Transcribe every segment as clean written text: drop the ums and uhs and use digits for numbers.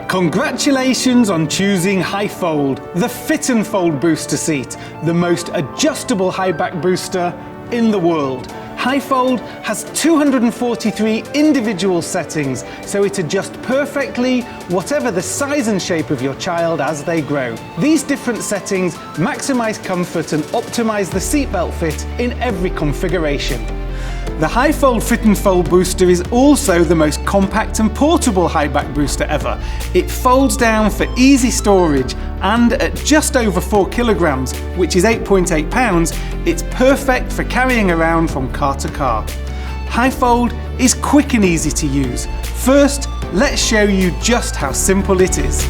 Congratulations on choosing hifold, the fit and fold booster seat, the most adjustable high back booster in the world. hifold has 243 individual settings, so it adjusts perfectly whatever the size and shape of your child as they grow. These different settings maximize comfort and optimize the seatbelt fit in every configuration. The hifold fit and fold booster is also the most compact and portable high back booster ever. It folds down for easy storage, and at just over 4 kilograms, which is 8.8 pounds, it's perfect for carrying around from car to car. hifold is quick and easy to use. First, let's show you just how simple it is.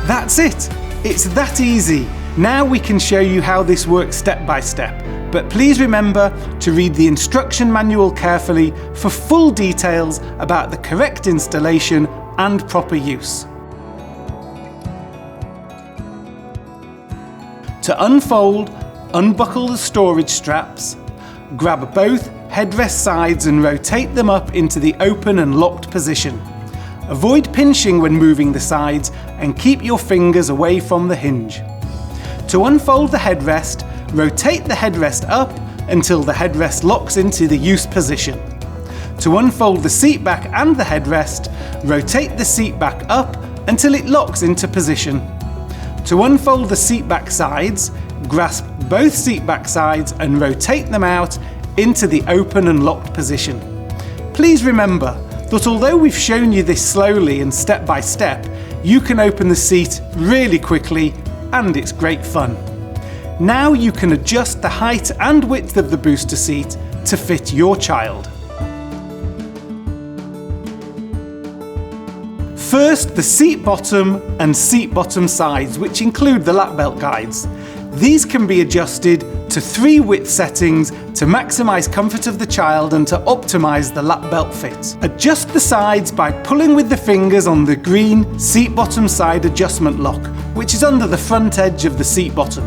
That's it! It's that easy. Now we can show you how this works step by step, but please remember to read the instruction manual carefully for full details about the correct installation and proper use. To unfold, unbuckle the storage straps, grab both headrest sides and rotate them up into the open and locked position. Avoid pinching when moving the sides and keep your fingers away from the hinge. To unfold the headrest, rotate the headrest up until the headrest locks into the use position. To unfold the seat back and the headrest, rotate the seat back up until it locks into position. To unfold the seat back sides, grasp both seat back sides and rotate them out into the open and locked position. Please remember that although we've shown you this slowly and step by step, you can open the seat really quickly and it's great fun. Now you can adjust the height and width of the booster seat to fit your child. First, the seat bottom and seat bottom sides, which include the lap belt guides. These can be adjusted to 3 width settings to maximize comfort of the child and to optimize the lap belt fit. Adjust the sides by pulling with the fingers on the green seat bottom side adjustment lock, which is under the front edge of the seat bottom.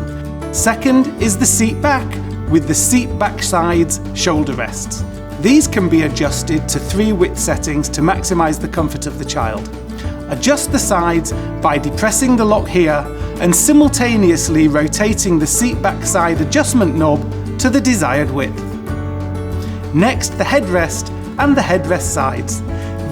Second is the seat back with the seat back sides shoulder rests. These can be adjusted to 3 width settings to maximize the comfort of the child. Adjust the sides by depressing the lock here and simultaneously rotating the seat back side adjustment knob to the desired width. Next, the headrest and the headrest sides.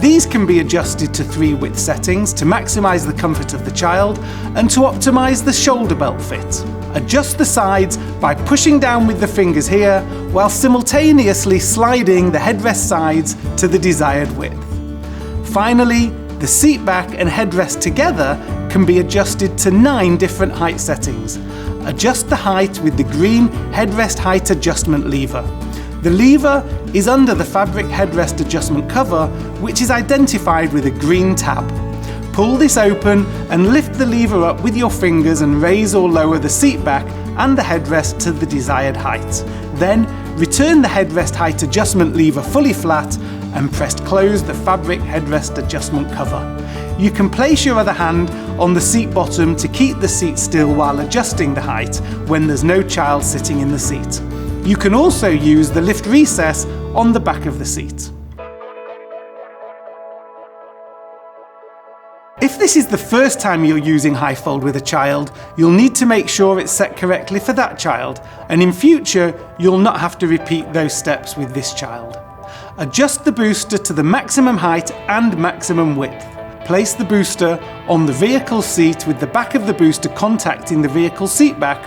These can be adjusted to 3 width settings to maximize the comfort of the child and to optimize the shoulder belt fit. Adjust the sides by pushing down with the fingers here while simultaneously sliding the headrest sides to the desired width. Finally, the seat back and headrest together can be adjusted to 9 different height settings. Adjust the height with the green headrest height adjustment lever. The lever is under the fabric headrest adjustment cover, which is identified with a green tab. Pull this open and lift the lever up with your fingers and raise or lower the seat back and the headrest to the desired height. Then return the headrest height adjustment lever fully flat and press close the fabric headrest adjustment cover. You can place your other hand on the seat bottom to keep the seat still while adjusting the height when there's no child sitting in the seat. You can also use the lift recess on the back of the seat. If this is the first time you're using hifold with a child, you'll need to make sure it's set correctly for that child, and in future you'll not have to repeat those steps with this child. Adjust the booster to the maximum height and maximum width. Place the booster on the vehicle seat with the back of the booster contacting the vehicle seat back.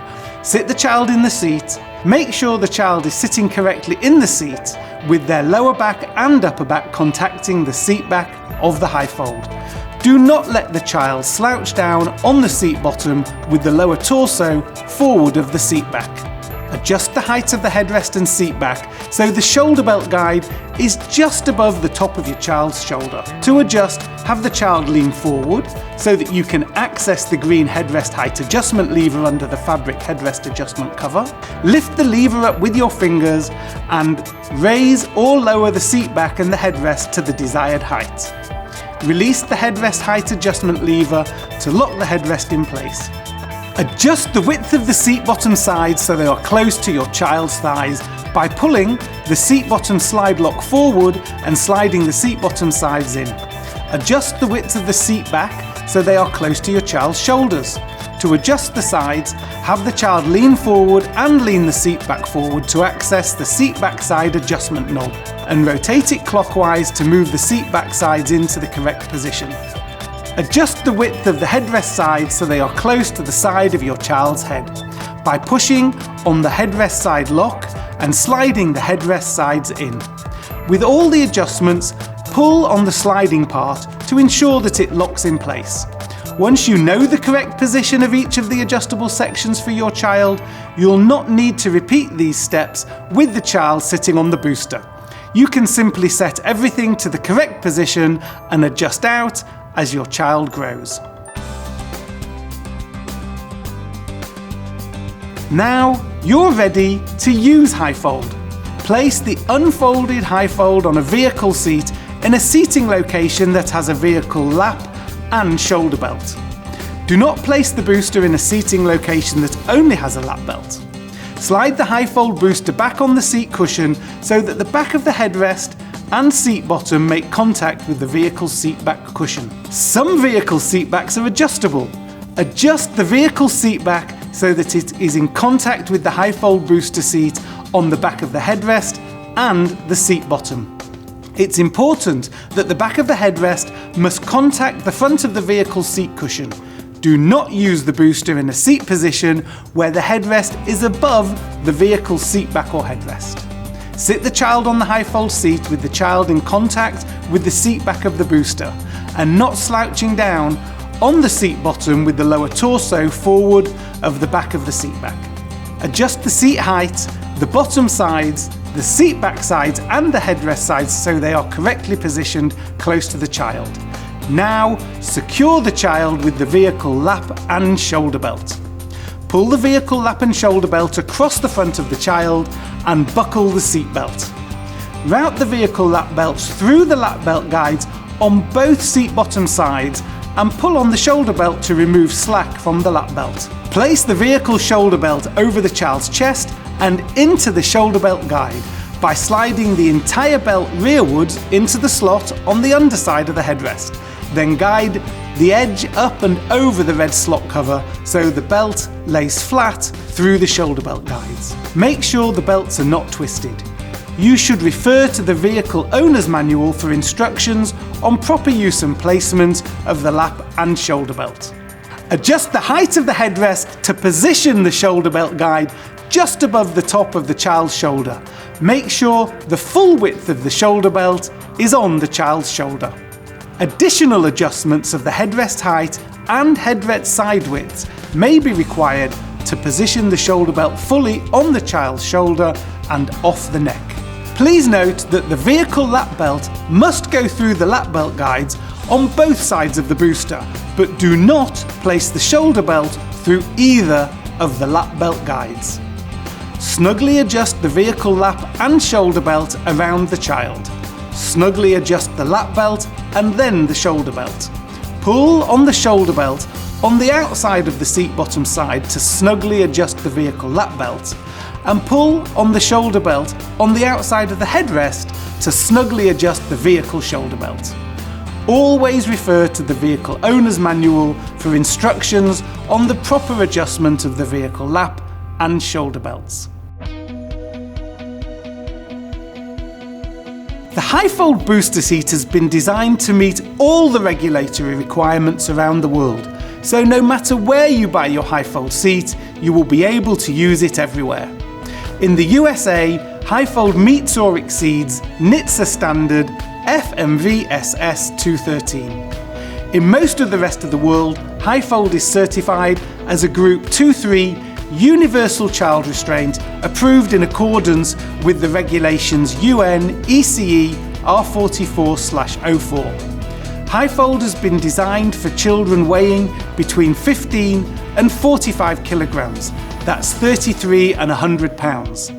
Sit the child in the seat. Make sure the child is sitting correctly in the seat with their lower back and upper back contacting the seat back of the hifold. Do not let the child slouch down on the seat bottom with the lower torso forward of the seat back. Adjust the height of the headrest and seat back so the shoulder belt guide is just above the top of your child's shoulder. To adjust, have the child lean forward so that you can access the green headrest height adjustment lever under the fabric headrest adjustment cover. Lift the lever up with your fingers and raise or lower the seat back and the headrest to the desired height. Release the headrest height adjustment lever to lock the headrest in place. Adjust the width of the seat bottom sides so they are close to your child's thighs by pulling the seat bottom slide lock forward and sliding the seat bottom sides in. Adjust the width of the seat back so they are close to your child's shoulders. To adjust the sides, have the child lean forward and lean the seat back forward to access the seat back side adjustment knob, and rotate it clockwise to move the seat back sides into the correct position. Adjust the width of the headrest sides so they are close to the side of your child's head by pushing on the headrest side lock and sliding the headrest sides in. With all the adjustments, pull on the sliding part to ensure that it locks in place. Once you know the correct position of each of the adjustable sections for your child, you'll not need to repeat these steps with the child sitting on the booster. You can simply set everything to the correct position and adjust out as your child grows. Now you're ready to use hifold. Place the unfolded hifold on a vehicle seat in a seating location that has a vehicle lap and shoulder belt. Do not place the booster in a seating location that only has a lap belt. Slide the hifold booster back on the seat cushion so that the back of the headrest and seat bottom make contact with the vehicle's seat back cushion. Some vehicle seat backs are adjustable. Adjust the vehicle seat back so that it is in contact with the hifold booster seat on the back of the headrest and the seat bottom. It's important that the back of the headrest must contact the front of the vehicle seat cushion. Do not use the booster in a seat position where the headrest is above the vehicle's seat back or headrest. Sit the child on the hifold seat with the child in contact with the seat back of the booster and not slouching down on the seat bottom with the lower torso forward of the back of the seat back. Adjust the seat height, the bottom sides, the seat back sides and the headrest sides so they are correctly positioned close to the child. Now secure the child with the vehicle lap and shoulder belt. Pull the vehicle lap and shoulder belt across the front of the child and buckle the seat belt. Route the vehicle lap belts through the lap belt guides on both seat bottom sides and pull on the shoulder belt to remove slack from the lap belt. Place the vehicle shoulder belt over the child's chest and into the shoulder belt guide by sliding the entire belt rearwards into the slot on the underside of the headrest. Then guide the edge up and over the red slot cover so the belt lays flat through the shoulder belt guides. Make sure the belts are not twisted. You should refer to the vehicle owner's manual for instructions on proper use and placement of the lap and shoulder belt. Adjust the height of the headrest to position the shoulder belt guide just above the top of the child's shoulder. Make sure the full width of the shoulder belt is on the child's shoulder. Additional adjustments of the headrest height and headrest side width may be required to position the shoulder belt fully on the child's shoulder and off the neck. Please note that the vehicle lap belt must go through the lap belt guides on both sides of the booster, but do not place the shoulder belt through either of the lap belt guides. Snugly adjust the vehicle lap and shoulder belt around the child. Snugly adjust the lap belt and then the shoulder belt. Pull on the shoulder belt on the outside of the seat bottom side to snugly adjust the vehicle lap belt, and pull on the shoulder belt on the outside of the headrest to snugly adjust the vehicle shoulder belt. Always refer to the vehicle owner's manual for instructions on the proper adjustment of the vehicle lap and shoulder belts. The hifold booster seat has been designed to meet all the regulatory requirements around the world, so no matter where you buy your hifold seat, you will be able to use it everywhere. In the USA, hifold meets or exceeds NHTSA standard FMVSS 213. In most of the rest of the world, hifold is certified as a Group 2-3 Universal Child Restraint approved in accordance with the regulations UN ECE R44/04. Hifold has been designed for children weighing between 15 and 45 kilograms. That's 33 and 100 pounds.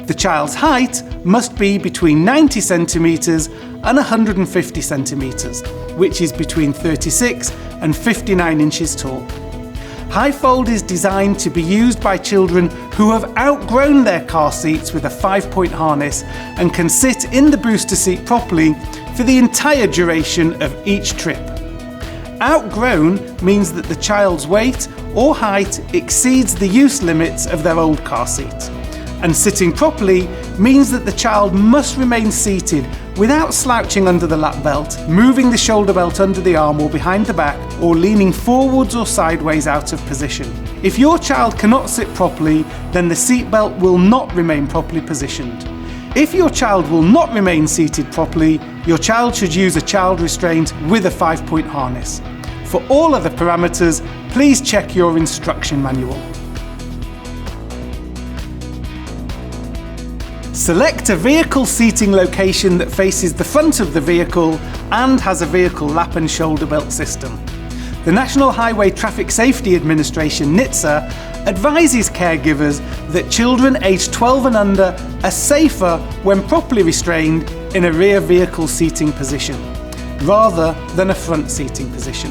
The child's height must be between 90 centimetres and 150 centimetres, which is between 36 and 59 inches tall. Hifold is designed to be used by children who have outgrown their car seats with a 5-point harness and can sit in the booster seat properly for the entire duration of each trip. Outgrown means that the child's weight or height exceeds the use limits of their old car seat. And sitting properly means that the child must remain seated without slouching under the lap belt, moving the shoulder belt under the arm or behind the back, or leaning forwards or sideways out of position. If your child cannot sit properly, then the seat belt will not remain properly positioned. If your child will not remain seated properly, your child should use a child restraint with a 5-point harness. For all other parameters, please check your instruction manual. Select a vehicle seating location that faces the front of the vehicle and has a vehicle lap and shoulder belt system. The National Highway Traffic Safety Administration (NHTSA) advises caregivers that children aged 12 and under are safer when properly restrained in a rear vehicle seating position, rather than a front seating position.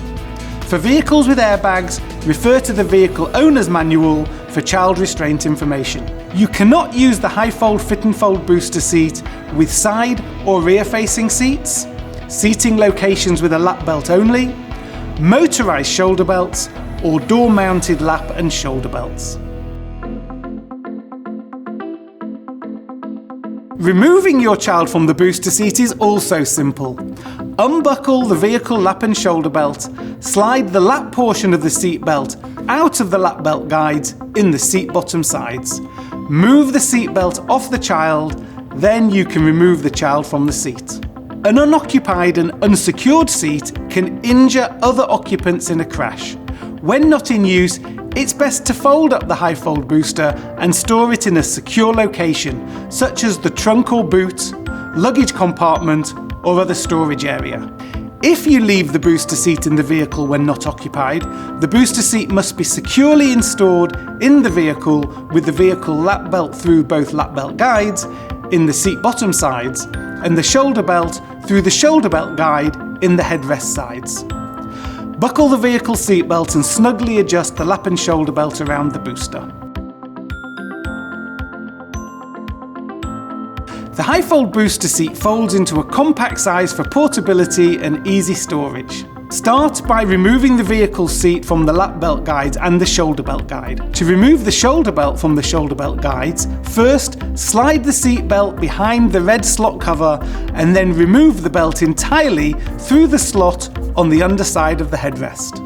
For vehicles with airbags, refer to the vehicle owner's manual for child restraint information. You cannot use the hifold fit and fold booster seat with side or rear facing seats, seating locations with a lap belt only, motorised shoulder belts, or door mounted lap and shoulder belts. Removing your child from the booster seat is also simple. Unbuckle the vehicle lap and shoulder belt, slide the lap portion of the seat belt out of the lap belt guides in the seat bottom sides. Move the seat belt off the child, then you can remove the child from the seat. An unoccupied and unsecured seat can injure other occupants in a crash. When not in use, it's best to fold up the hifold booster and store it in a secure location, such as the trunk or boot, luggage compartment, or other storage area. If you leave the booster seat in the vehicle when not occupied, the booster seat must be securely installed in the vehicle with the vehicle lap belt through both lap belt guides in the seat bottom sides and the shoulder belt through the shoulder belt guide in the headrest sides. Buckle the vehicle seat belt and snugly adjust the lap and shoulder belt around the booster. The hifold booster seat folds into a compact size for portability and easy storage. Start by removing the vehicle seat from the lap belt guides and the shoulder belt guide. To remove the shoulder belt from the shoulder belt guides, first slide the seat belt behind the red slot cover and then remove the belt entirely through the slot on the underside of the headrest.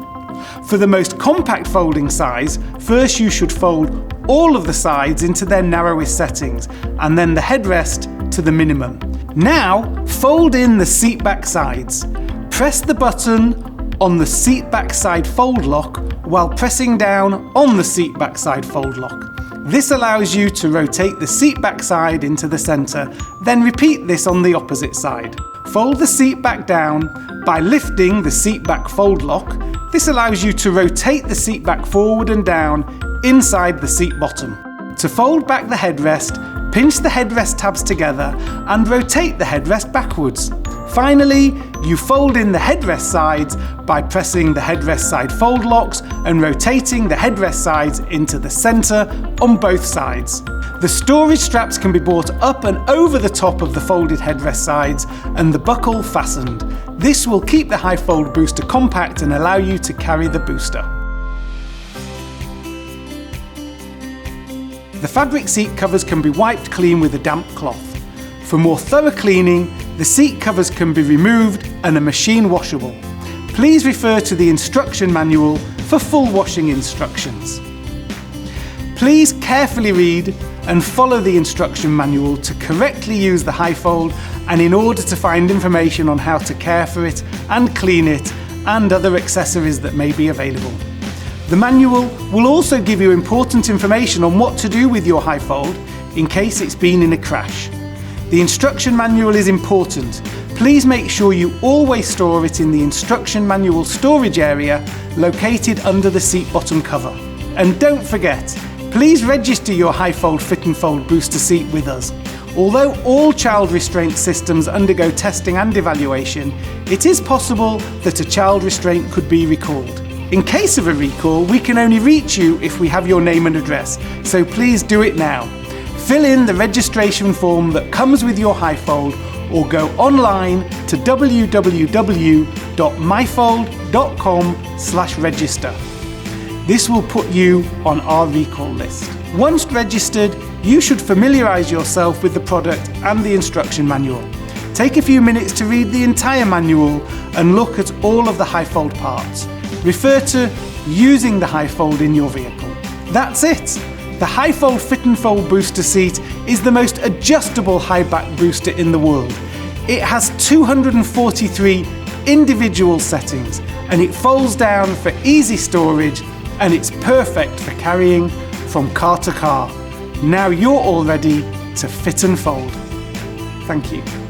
For the most compact folding size, first you should fold all of the sides into their narrowest settings and then the headrest to the minimum. Now fold in the seat back sides. Press the button on the seat back side fold lock while pressing down on the seat back side fold lock. This allows you to rotate the seat back side into the centre, then repeat this on the opposite side. Fold the seat back down by lifting the seat back fold lock. This allows you to rotate the seat back forward and down inside the seat bottom. To fold back the headrest, pinch the headrest tabs together and rotate the headrest backwards. Finally, you fold in the headrest sides by pressing the headrest side fold locks and rotating the headrest sides into the centre on both sides. The storage straps can be brought up and over the top of the folded headrest sides and the buckle fastened. This will keep the hifold booster compact and allow you to carry the booster. The fabric seat covers can be wiped clean with a damp cloth. For more thorough cleaning, the seat covers can be removed and are machine washable. Please refer to the instruction manual for full washing instructions. Please carefully read and follow the instruction manual to correctly use the hifold and in order to find information on how to care for it and clean it and other accessories that may be available. The manual will also give you important information on what to do with your hifold in case it's been in a crash. The instruction manual is important please make sure you always store it in the instruction manual storage area located under the seat bottom cover. And don't forget, please register your hifold fit and fold booster seat with us. Although all child restraint systems undergo testing and evaluation, it is possible that a child restraint could be recalled. In case of a recall, we can only reach you if we have your name and address, so please do it now. Fill in the registration form that comes with your hifold, or go online to www.mifold.com/register. This will put you on our recall list. Once registered, you should familiarise yourself with the product and the instruction manual. Take a few minutes to read the entire manual and look at all of the hifold parts. Refer to using the hifold in your vehicle. That's it! The hifold fit and fold booster seat is the most adjustable high back booster in the world. It has 243 individual settings and it folds down for easy storage, and it's perfect for carrying from car to car. Now you're all ready to fit and fold. Thank you.